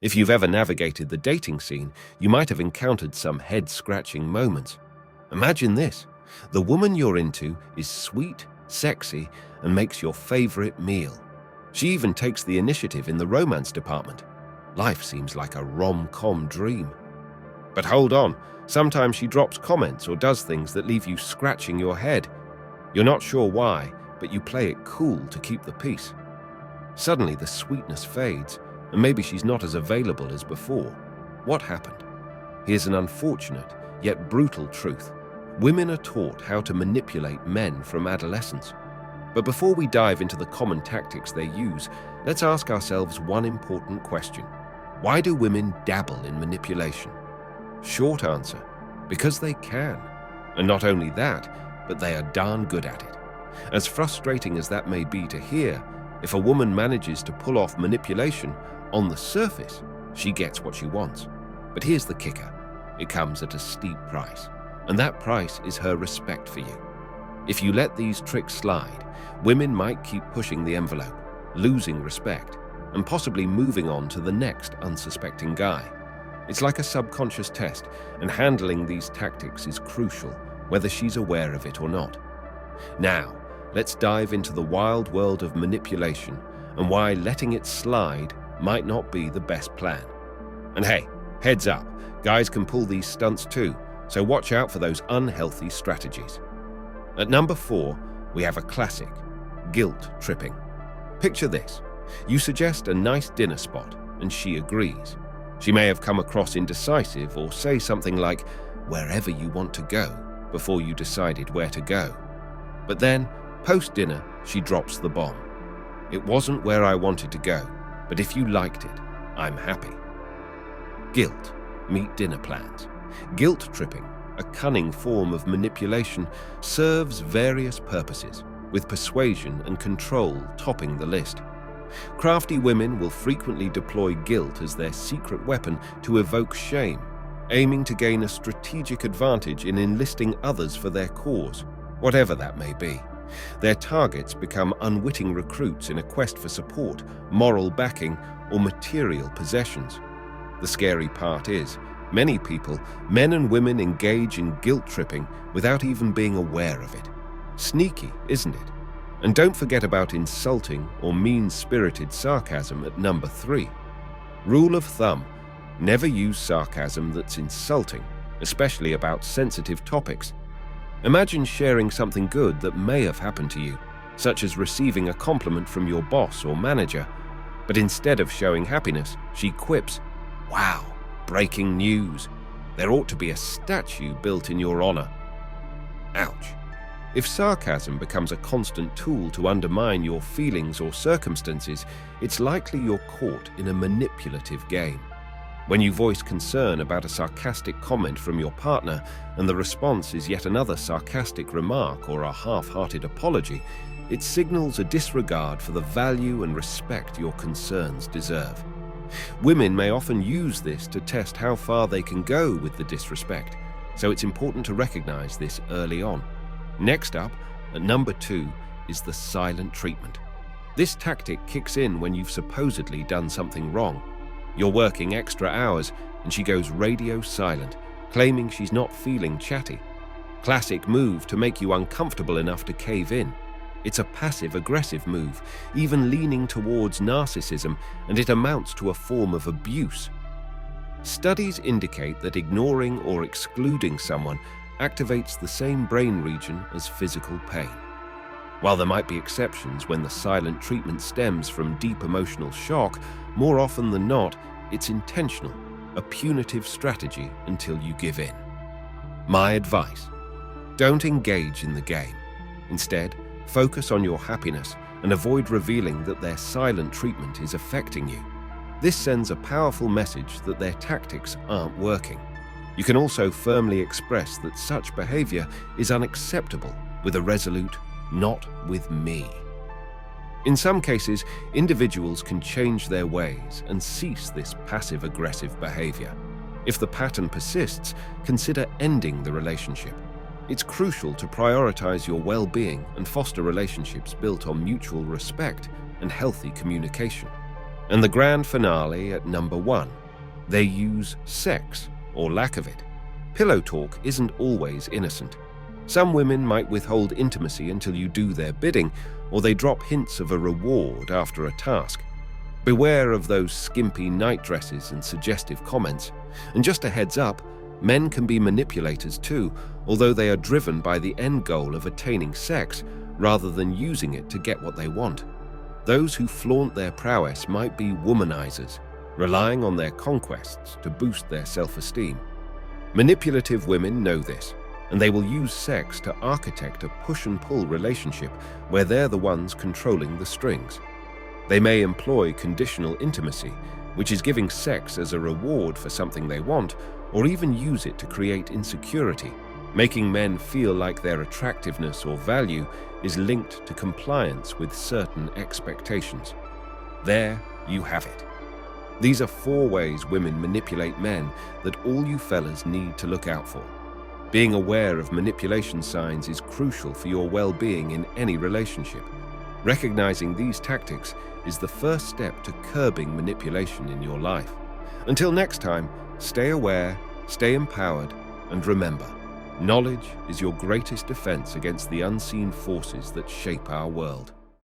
If you've ever navigated the dating scene, you might have encountered some head-scratching moments. Imagine this. The woman you're into is sweet, sexy, and makes your favorite meal. She even takes the initiative in the romance department. Life seems like a rom-com dream. But hold on, sometimes she drops comments or does things that leave you scratching your head. You're not sure why, but you play it cool to keep the peace. Suddenly the sweetness fades, and maybe she's not as available as before. What happened? Here's an unfortunate, yet brutal truth. Women are taught how to manipulate men from adolescence. But before we dive into the common tactics they use, let's ask ourselves one important question. Why do women dabble in manipulation? Short answer, because they can. And not only that, but they are darn good at it. As frustrating as that may be to hear, if a woman manages to pull off manipulation, on the surface, she gets what she wants. But here's the kicker. It comes at a steep price. And that price is her respect for you. If you let these tricks slide, women might keep pushing the envelope, losing respect, and possibly moving on to the next unsuspecting guy. It's like a subconscious test, and handling these tactics is crucial, whether she's aware of it or not. Now, let's dive into the wild world of manipulation and why letting it slide might not be the best plan. And hey, heads up, guys can pull these stunts too, so watch out for those unhealthy strategies. At number 4, we have a classic, guilt tripping. Picture this. You suggest a nice dinner spot, and she agrees. She may have come across indecisive or say something like, "wherever you want to go," before you decided where to go. But then, post-dinner, she drops the bomb. "It wasn't where I wanted to go, but if you liked it, I'm happy." Guilt, meet dinner plans. Guilt tripping, a cunning form of manipulation, serves various purposes, with persuasion and control topping the list. Crafty women will frequently deploy guilt as their secret weapon to evoke shame, aiming to gain a strategic advantage in enlisting others for their cause, whatever that may be. Their targets become unwitting recruits in a quest for support, moral backing, or material possessions. The scary part is, many people, men and women, engage in guilt tripping without even being aware of it. Sneaky, isn't it? And don't forget about insulting or mean-spirited sarcasm at number 3. Rule of thumb, never use sarcasm that's insulting, especially about sensitive topics. Imagine sharing something good that may have happened to you, such as receiving a compliment from your boss or manager, but instead of showing happiness, she quips, "Wow, breaking news. There ought to be a statue built in your honor." Ouch. If sarcasm becomes a constant tool to undermine your feelings or circumstances, it's likely you're caught in a manipulative game. When you voice concern about a sarcastic comment from your partner and the response is yet another sarcastic remark or a half-hearted apology, it signals a disregard for the value and respect your concerns deserve. Women may often use this to test how far they can go with the disrespect, so it's important to recognize this early on. Next up, at number 2, is the silent treatment. This tactic kicks in when you've supposedly done something wrong. You're working extra hours, and she goes radio silent, claiming she's not feeling chatty. Classic move to make you uncomfortable enough to cave in. It's a passive-aggressive move, even leaning towards narcissism, and it amounts to a form of abuse. Studies indicate that ignoring or excluding someone activates the same brain region as physical pain. While there might be exceptions when the silent treatment stems from deep emotional shock, more often than not, it's intentional, a punitive strategy until you give in. My advice: don't engage in the game. Instead, focus on your happiness and avoid revealing that their silent treatment is affecting you. This sends a powerful message that their tactics aren't working. You can also firmly express that such behavior is unacceptable with a resolute, "not with me." In some cases, individuals can change their ways and cease this passive-aggressive behavior. If the pattern persists, consider ending the relationship. It's crucial to prioritize your well-being and foster relationships built on mutual respect and healthy communication. And the grand finale at number 1. They use sex, or lack of it. Pillow talk isn't always innocent. Some women might withhold intimacy until you do their bidding, or they drop hints of a reward after a task. Beware of those skimpy night dresses and suggestive comments. And just a heads up, men can be manipulators too, although they are driven by the end goal of attaining sex rather than using it to get what they want. Those who flaunt their prowess might be womanizers, relying on their conquests to boost their self-esteem. Manipulative women know this, and they will use sex to architect a push-and-pull relationship where they're the ones controlling the strings. They may employ conditional intimacy, which is giving sex as a reward for something they want, or even use it to create insecurity, making men feel like their attractiveness or value is linked to compliance with certain expectations. There you have it. These are 4 ways women manipulate men that all you fellas need to look out for. Being aware of manipulation signs is crucial for your well-being in any relationship. Recognizing these tactics is the first step to curbing manipulation in your life. Until next time, stay aware, stay empowered, and remember, knowledge is your greatest defense against the unseen forces that shape our world.